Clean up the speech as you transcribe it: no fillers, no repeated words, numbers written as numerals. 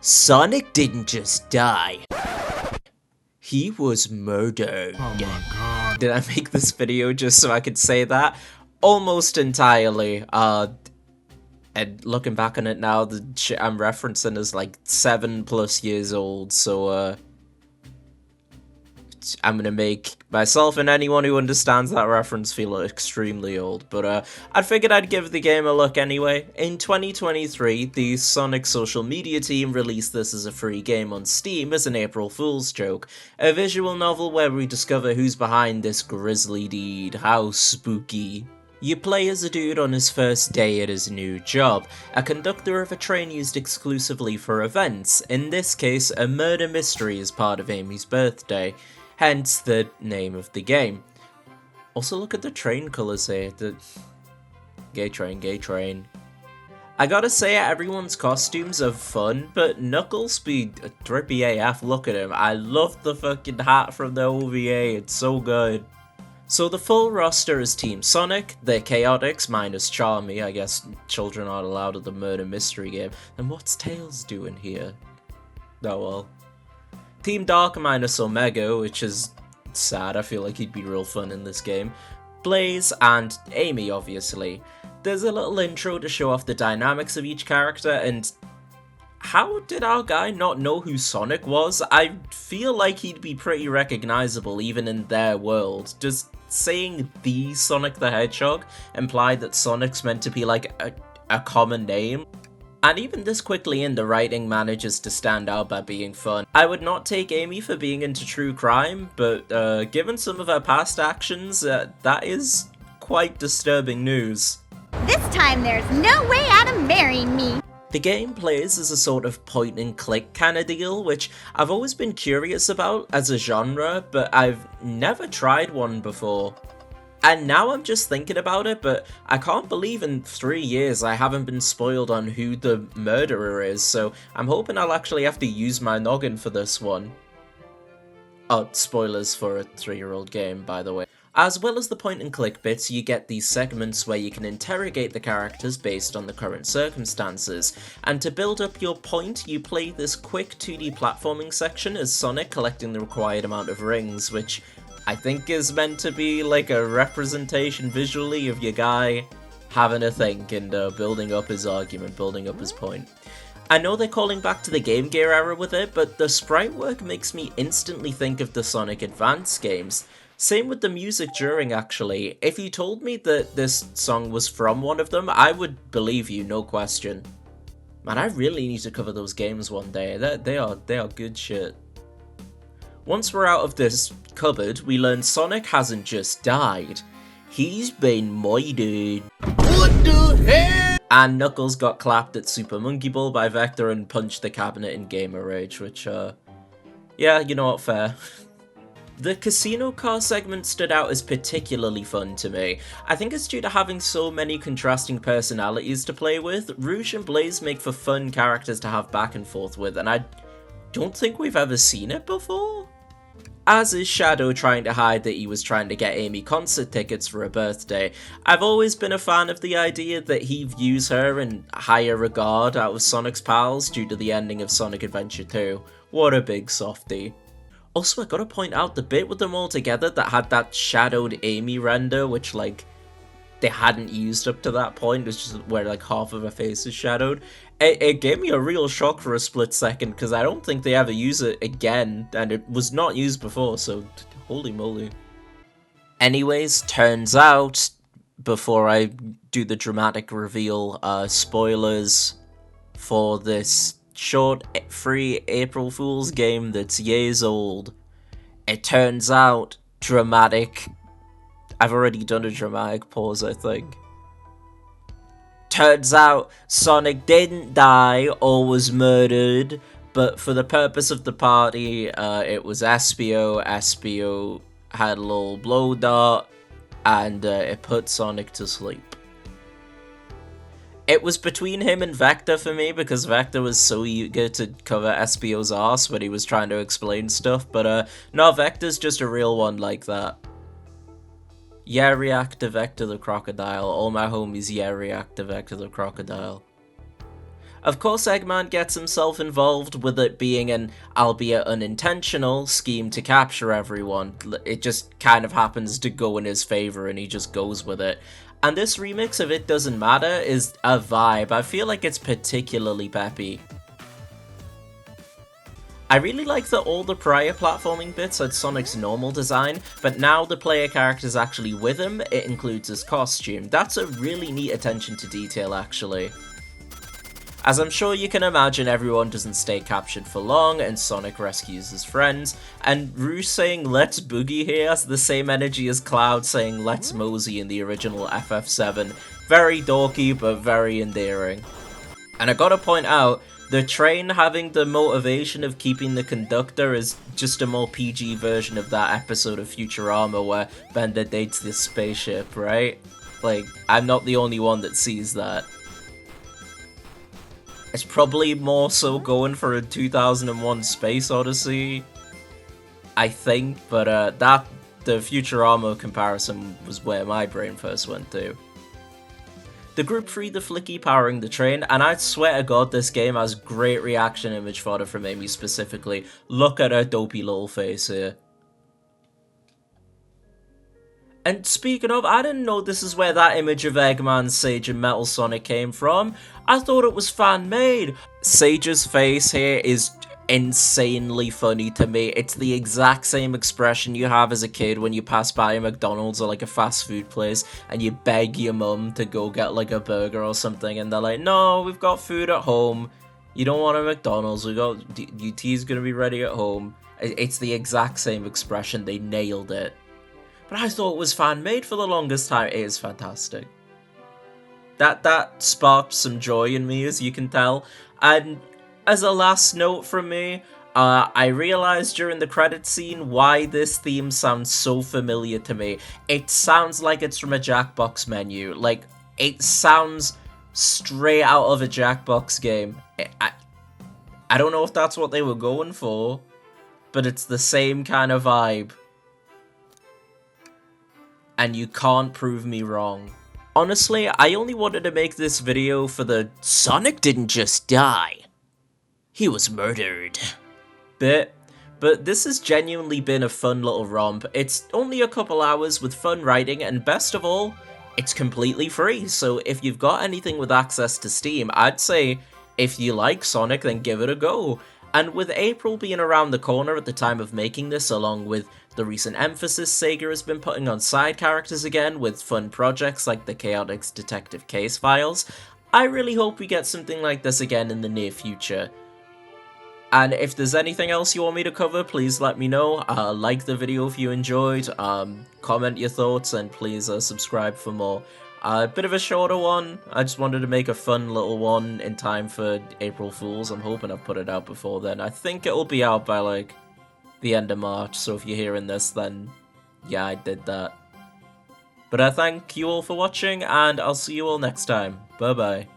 Sonic didn't just die. He was murdered. Oh my god. Did I make this video just so I could say that? Almost entirely. And looking back on it now, the shit I'm referencing is like 7+ years old, so I'm gonna make myself and anyone who understands that reference feel extremely old, but I figured I'd give the game a look anyway. In 2023, the Sonic social media team released this as a free game on Steam as an April Fool's joke, a visual novel where we discover who's behind this grisly deed. How spooky. You play as a dude on his first day at his new job, a conductor of a train used exclusively for events, in this case a murder mystery as part of Amy's birthday. Hence the name of the game. Also look at the train colours here, the gay train. I gotta say everyone's costumes are fun, but Knuckles be drippy AF, look at him. I love the fucking hat from the OVA, it's so good. So the full roster is Team Sonic, the Chaotix minus Charmy, I guess children aren't allowed at the murder mystery game. And what's Tails doing here? Oh well. Team Dark minus Omega, which is sad, I feel like he'd be real fun in this game. Blaze and Amy, obviously. There's a little intro to show off the dynamics of each character, and how did our guy not know who Sonic was? I feel like he'd be pretty recognizable even in their world. Just saying the Sonic the Hedgehog implied that Sonic's meant to be like a common name. And even this quickly in, the writing manages to stand out by being fun. I would not take Amy for being into true crime, but given some of her past actions, that is quite disturbing news. This time there's no way out of marrying me. The game plays as a sort of point-and-click kind of deal, which I've always been curious about as a genre, but I've never tried one before. And now I'm just thinking about it, but I can't believe in 3 years I haven't been spoiled on who the murderer is, so I'm hoping I'll actually have to use my noggin for this one. Oh, spoilers for a 3-year-old game, by the way. As well as the point-and-click bits, you get these segments where you can interrogate the characters based on the current circumstances, and to build up your point, you play this quick 2D platforming section as Sonic collecting the required amount of rings, which I think is meant to be like a representation visually of your guy having a think and building up his argument, building up his point. I know they're calling back to the Game Gear era with it, but the sprite work makes me instantly think of the Sonic Advance games. Same with the music during, actually. If you told me that this song was from one of them, I would believe you, no question. Man, I really need to cover those games one day. They are good shit. Once we're out of this cupboard, we learn Sonic hasn't just died. He's been murdered. What the hell? And Knuckles got clapped at Super Monkey Ball by Vector and punched the cabinet in Gamer Rage, which, yeah, you know what, fair. The casino car segment stood out as particularly fun to me. I think it's due to having so many contrasting personalities to play with. Rouge and Blaze make for fun characters to have back and forth with, and I don't think we've ever seen it before. As is Shadow trying to hide that he was trying to get Amy concert tickets for her birthday. I've always been a fan of the idea that he views her in higher regard out of Sonic's pals due to the ending of Sonic Adventure 2. What a big softie. Also, I gotta point out the bit with them all together that had that shadowed Amy render, which like they hadn't used up to that point. It's just where like half of her face is shadowed. It gave me a real shock for a split second because I don't think they ever use it again, and it was not used before, so holy moly. Anyways, turns out, before I do the dramatic reveal, spoilers for this short free April Fool's game that's years old. It turns out, dramatic. I've already done a dramatic pause, I think. Turns out Sonic didn't die or was murdered, but for the purpose of the party, it was Espio. Espio had a little blow dart, and it put Sonic to sleep. It was between him and Vector for me, because Vector was so eager to cover Espio's ass when he was trying to explain stuff, but no, Vector's just a real one like that. Yeah, react to Vector the Crocodile. All my homies, yeah, react to Vector the Crocodile. Of course, Eggman gets himself involved with it being an, albeit unintentional, scheme to capture everyone. It just kind of happens to go in his favor and he just goes with it. And this remix of It Doesn't Matter is a vibe. I feel like it's particularly peppy. I really like that all the prior platforming bits had Sonic's normal design, but now the player character's actually with him, it includes his costume. That's a really neat attention to detail, actually. As I'm sure you can imagine, everyone doesn't stay captured for long, and Sonic rescues his friends, and Rouge saying "Let's Boogie" here has the same energy as Cloud saying "Let's Mosey" in the original FF7. Very dorky, but very endearing. And I gotta point out, the train having the motivation of keeping the conductor is just a more PG version of that episode of Futurama where Bender dates this spaceship, right? Like, I'm not the only one that sees that. It's probably more so going for a 2001 Space Odyssey, I think, but the Futurama comparison was where my brain first went to. The group free the Flicky powering the train, and I swear to God this game has great reaction image fodder from Amy specifically. Look at her dopey little face here. And speaking of, I didn't know this is where that image of Eggman, Sage, and Metal Sonic came from. I thought it was fan-made. Sage's face here is insanely funny to me. It's the exact same expression you have as a kid when you pass by a McDonald's or like a fast food place and you beg your mum to go get like a burger or something and they're like, no, we've got food at home. You don't want a McDonald's, your tea's gonna be ready at home. It's the exact same expression, they nailed it. But I thought it was fan-made for the longest time. It is fantastic. That sparked some joy in me, as you can tell. And as a last note from me, I realized during the credits scene why this theme sounds so familiar to me. It sounds like it's from a Jackbox menu. Like, it sounds straight out of a Jackbox game. I don't know if that's what they were going for, but it's the same kind of vibe. And you can't prove me wrong. Honestly, I only wanted to make this video for the Sonic didn't just die. He was murdered bit, but this has genuinely been a fun little romp. It's only a couple hours with fun writing, and best of all, it's completely free, so if you've got anything with access to Steam, I'd say if you like Sonic, then give it a go. And with April being around the corner at the time of making this, along with the recent emphasis Sega has been putting on side characters again with fun projects like the Chaotix Detective Case Files, I really hope we get something like this again in the near future. And if there's anything else you want me to cover, please let me know. Like the video if you enjoyed, comment your thoughts, and please subscribe for more. A bit of a shorter one. I just wanted to make a fun little one in time for April Fools. I'm hoping I've put it out before then. I think it'll be out by like the end of March, so if you're hearing this, then yeah, I did that. But I thank you all for watching, and I'll see you all next time. Bye bye.